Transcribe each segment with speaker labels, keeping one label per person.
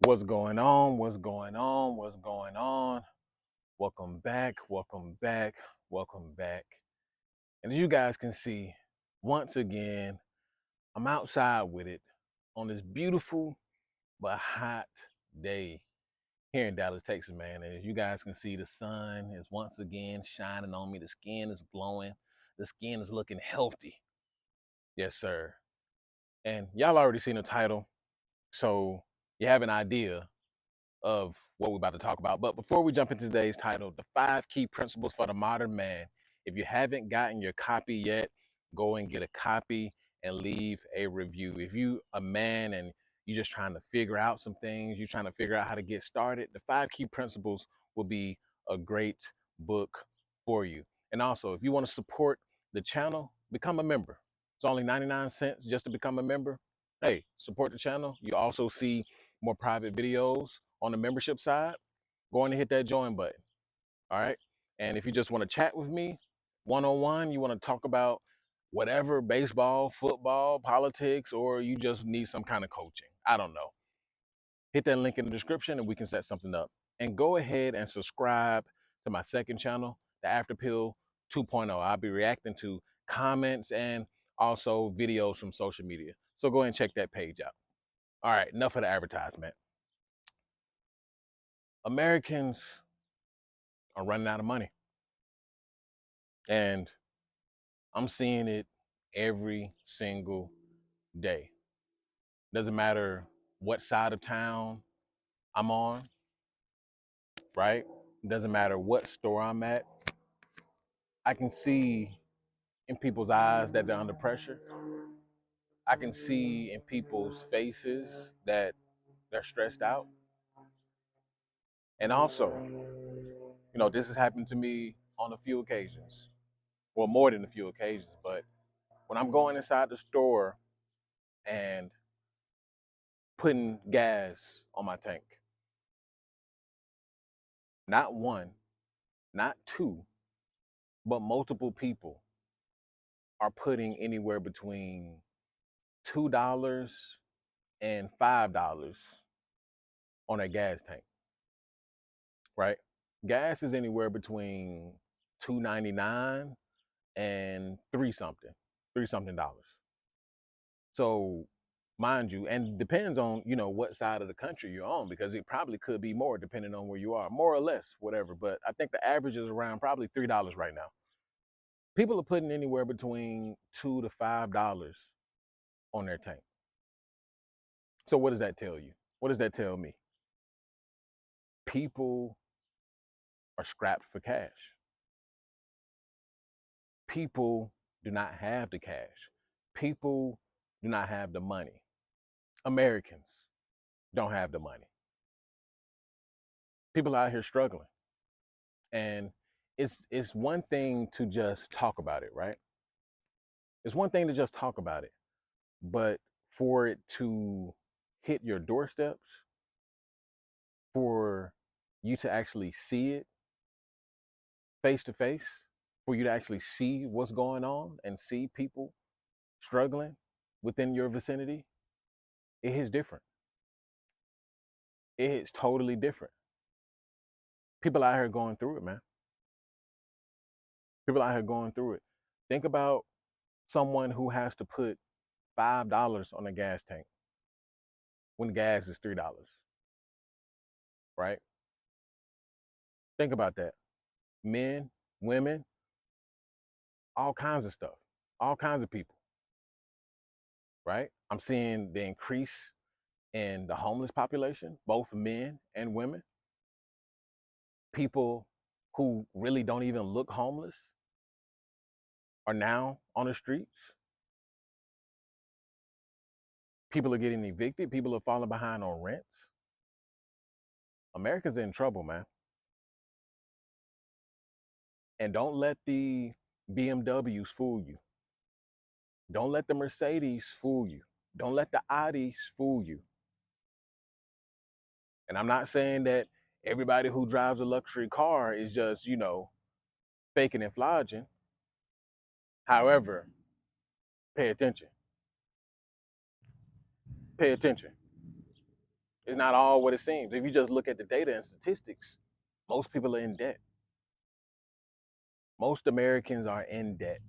Speaker 1: What's going on? What's going on? What's going on? Welcome back. Welcome back. Welcome back. And as you guys can see, once again, I'm outside with it on this beautiful but hot day here in Dallas, Texas, man. And as you guys can see, the sun is once again shining on me. The skin is glowing. The skin is looking healthy. Yes, sir. And y'all already seen the title, so you have an idea of what we're about to talk about. But before we jump into today's title, the 5 key principles for the modern man. If you haven't gotten your copy yet, go and get a copy and leave a review. If you a man and you're just trying to figure out some things, you're trying to figure out how to get started, the 5 key principles will be a great book for you. And also, if you want to support the channel, become a member. It's only 99 cents just to become a member. Hey, support the channel. You also see more private videos on the membership side. Go on and hit that join button. All right. And if you just want to chat with me one on one, you want to talk about whatever, baseball, football, politics, or you just need some kind of coaching, I don't know, hit that link in the description and we can set something up. And go ahead and subscribe to my second channel, the After Pill 2.0. I'll be reacting to comments and also videos from social media. So go ahead and check that page out. All right, enough of the advertisement. Americans are running out of money. And I'm seeing it every single day. Doesn't matter what side of town I'm on, right? Doesn't matter what store I'm at. I can see in people's eyes that they're under pressure. I can see in people's faces that they're stressed out. And also, this has happened to me on a few occasions. Well, more than a few occasions, but when I'm going inside the store and putting gas on my tank, not one, not two, but multiple people are putting anywhere between $2 and $5 on a gas tank, right? Gas is anywhere between 2.99 and three something dollars. So mind you, and depends on what side of the country you're on, because it probably could be more depending on where you are, more or less, whatever. But I think the average is around probably $3 right now. People are putting anywhere between $2 to $5 on their tank. So what does that tell you? What does that tell me? People are scrapped for cash. People do not have the cash. People do not have the money. Americans don't have the money. People out here struggling. And it's one thing to just talk about it, right? It's one thing to just talk about it, but for it to hit your doorsteps, for you to actually see it face to face, for you to actually see what's going on and see people struggling within your vicinity, it hits different. It hits totally different. People out here going through it, man. People out here going through it. Think about someone who has to put $5 on a gas tank when gas is $3, right? Think about that. Men, women, all kinds of stuff, all kinds of people, right? I'm seeing the increase in the homeless population, both men and women. People who really don't even look homeless are now on the streets. People are getting evicted. People are falling behind on rents. America's in trouble, man. And don't let the BMWs fool you. Don't let the Mercedes fool you. Don't let the Audis fool you. And I'm not saying that everybody who drives a luxury car is just, faking and flogging. However, pay attention. Pay attention. It's not all what it seems. If you just look at the data and statistics, most people are in debt. Most Americans are in debt.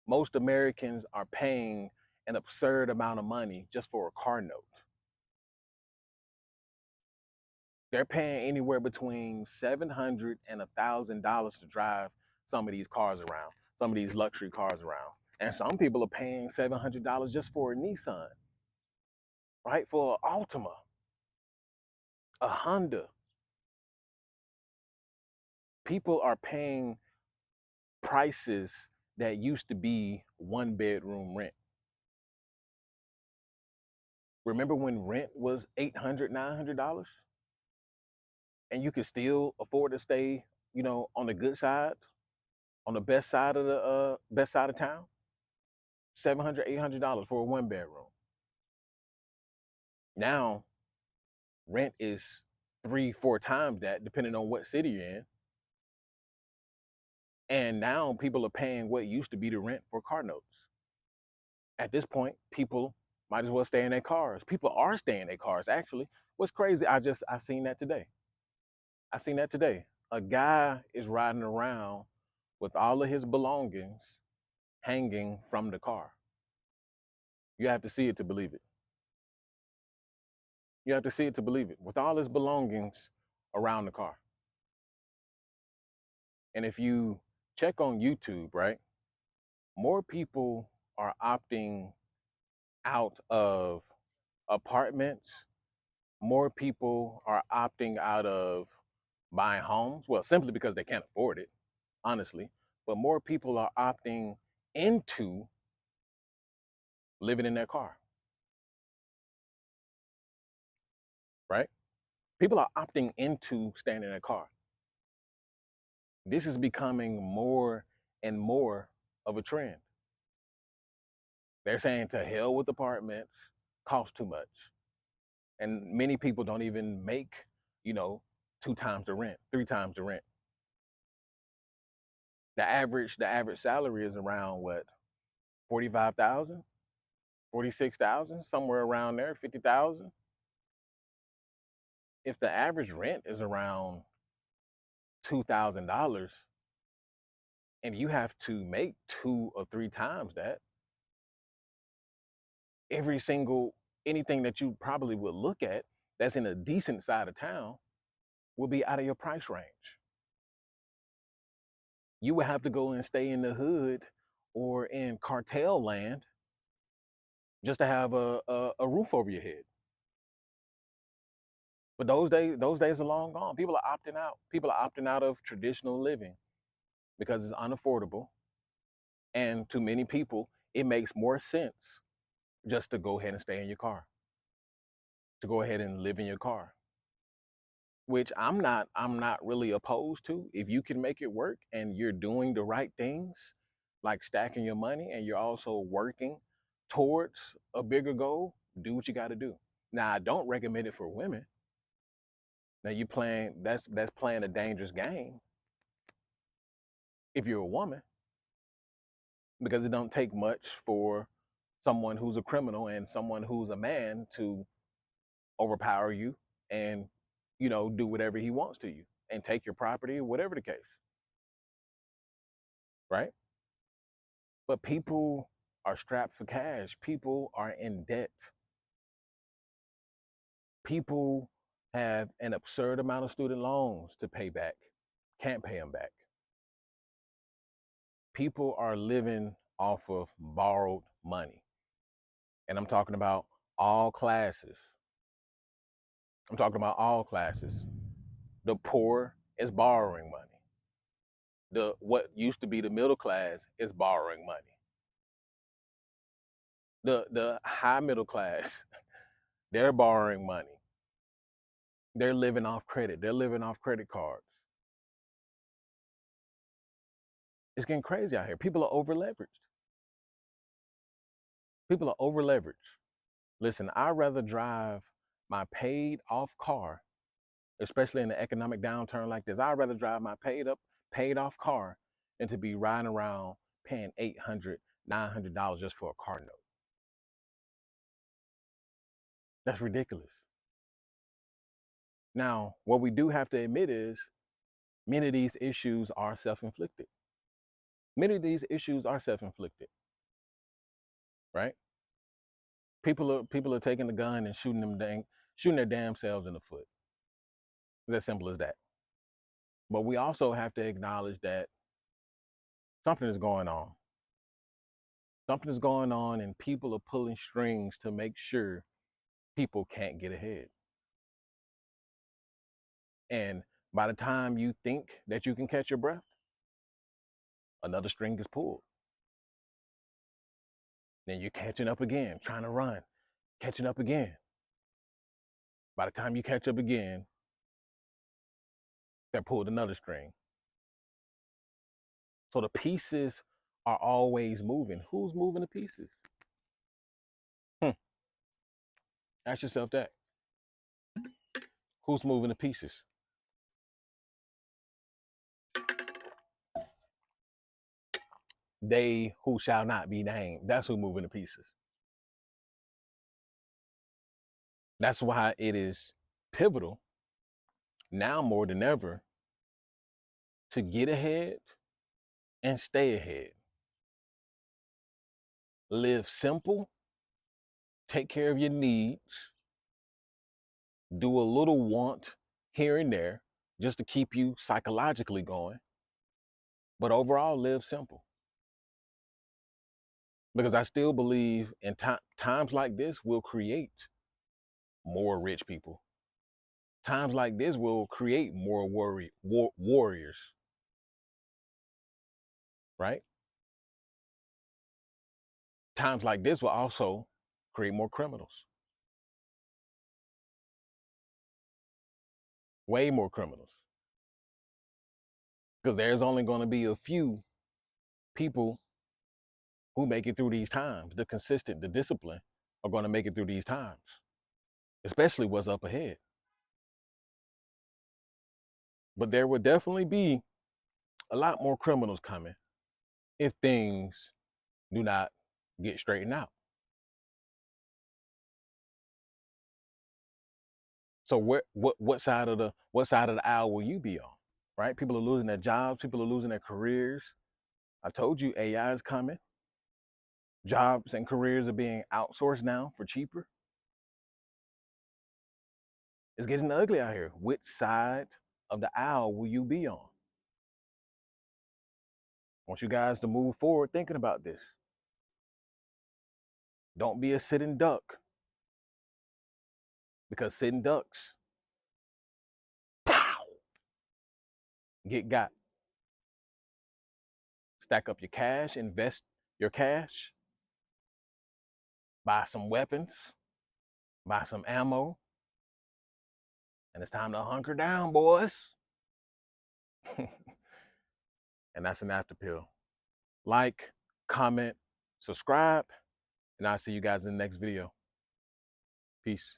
Speaker 1: Most Americans are paying an absurd amount of money just for a car note. They're paying anywhere between $700 and $1,000 to drive some of these cars around, some of these luxury cars around. And some people are paying $700 just for a Nissan, right? For an Altima, a Honda. People are paying prices that used to be one bedroom rent. Remember when rent was $800, $900? And you could still afford to stay, on the good side, on the best side of the best side of town. $700, $800 for a one bedroom. Now rent is 3, 4 times that, depending on what city you're in. And now people are paying what used to be the rent for car notes. At this point, people might as well stay in their cars. People are staying in their cars. Actually, what's crazy? I seen that today. I seen that today. A guy is riding around with all of his belongings hanging from the car. You have to see it to believe it. You have to see it to believe it. With all his belongings around the car. And if you check on YouTube, right, more people are opting out of apartments. More people are opting out of buying homes. Well, simply because they can't afford it, honestly. But more people are opting into living in their car, right? People are opting into staying in their car. This is becoming more and more of a trend. They're saying to hell with apartments, cost too much. And many people don't even make, you know, 2 times the rent, 3 times the rent. The average salary is around what, 45,000, 46,000, somewhere around there, 50,000. If the average rent is around $2,000 and you have to make 2 or 3 times that, every single anything that you probably would look at that's in a decent side of town will be out of your price range. You would have to go and stay in the hood or in cartel land just to have a roof over your head. But those days are long gone. People are opting out. People are opting out of traditional living because it's unaffordable. And to many people, it makes more sense just to go ahead and stay in your car, to go ahead and live in your car, which I'm not really opposed to. If you can make it work and you're doing the right things, like stacking your money, and you're also working towards a bigger goal, do what you got to do. Now, I don't recommend it for women. Now you playing that's playing a dangerous game if you're a woman, because it don't take much for someone who's a criminal and someone who's a man to overpower you and do whatever he wants to you and take your property, whatever the case, right? But people are strapped for cash. People are in debt. People have an absurd amount of student loans to pay back, can't pay them back. People are living off of borrowed money. And I'm talking about all classes. I'm talking about all classes. The poor is borrowing money. The what used to be the middle class is borrowing money. The high middle class, they're borrowing money. They're living off credit. They're living off credit cards. It's getting crazy out here. People are over leveraged. People are over leveraged. Listen, I'd rather drive my paid off car, especially in an economic downturn like this. I'd rather drive my paid off car than to be riding around paying $800, $900 just for a car note. That's ridiculous. Now, what we do have to admit is many of these issues are self-inflicted. Many of these issues are self-inflicted, right? People are taking the gun and shooting their damn selves in the foot. It's as simple as that. But we also have to acknowledge that something is going on. Something is going on, and people are pulling strings to make sure people can't get ahead. And by the time you think that you can catch your breath, another string is pulled. Then you're catching up again, trying to run, catching up again. By the time you catch up again, they pulled another string. So the pieces are always moving. Who's moving the pieces? Hmm. Ask yourself that. Who's moving the pieces? They who shall not be named. That's who moving the pieces. That's why it is pivotal now more than ever to get ahead and stay ahead. Live simple, take care of your needs, do a little want here and there just to keep you psychologically going, but overall live simple. Because I still believe in times like this will create more rich people. Times like this will create more warriors, right? Times like this will also create more criminals, way more criminals. Because there's only going to be a few people who make it through these times. The consistent, the discipline are going to make it through these times, especially what's up ahead. But there will definitely be a lot more criminals coming if things do not get straightened out. So what side of the aisle will you be on? Right? People are losing their jobs, people are losing their careers. I told you AI is coming. Jobs and careers are being outsourced now for cheaper. It's getting ugly out here. Which side of the aisle will you be on? I want you guys to move forward thinking about this. Don't be a sitting duck, because sitting ducks pow, got. Stack up your cash, invest your cash, buy some weapons, buy some ammo, and it's time to hunker down, boys. And that's an after pill. Like, comment, subscribe, and I'll see you guys in the next video. Peace.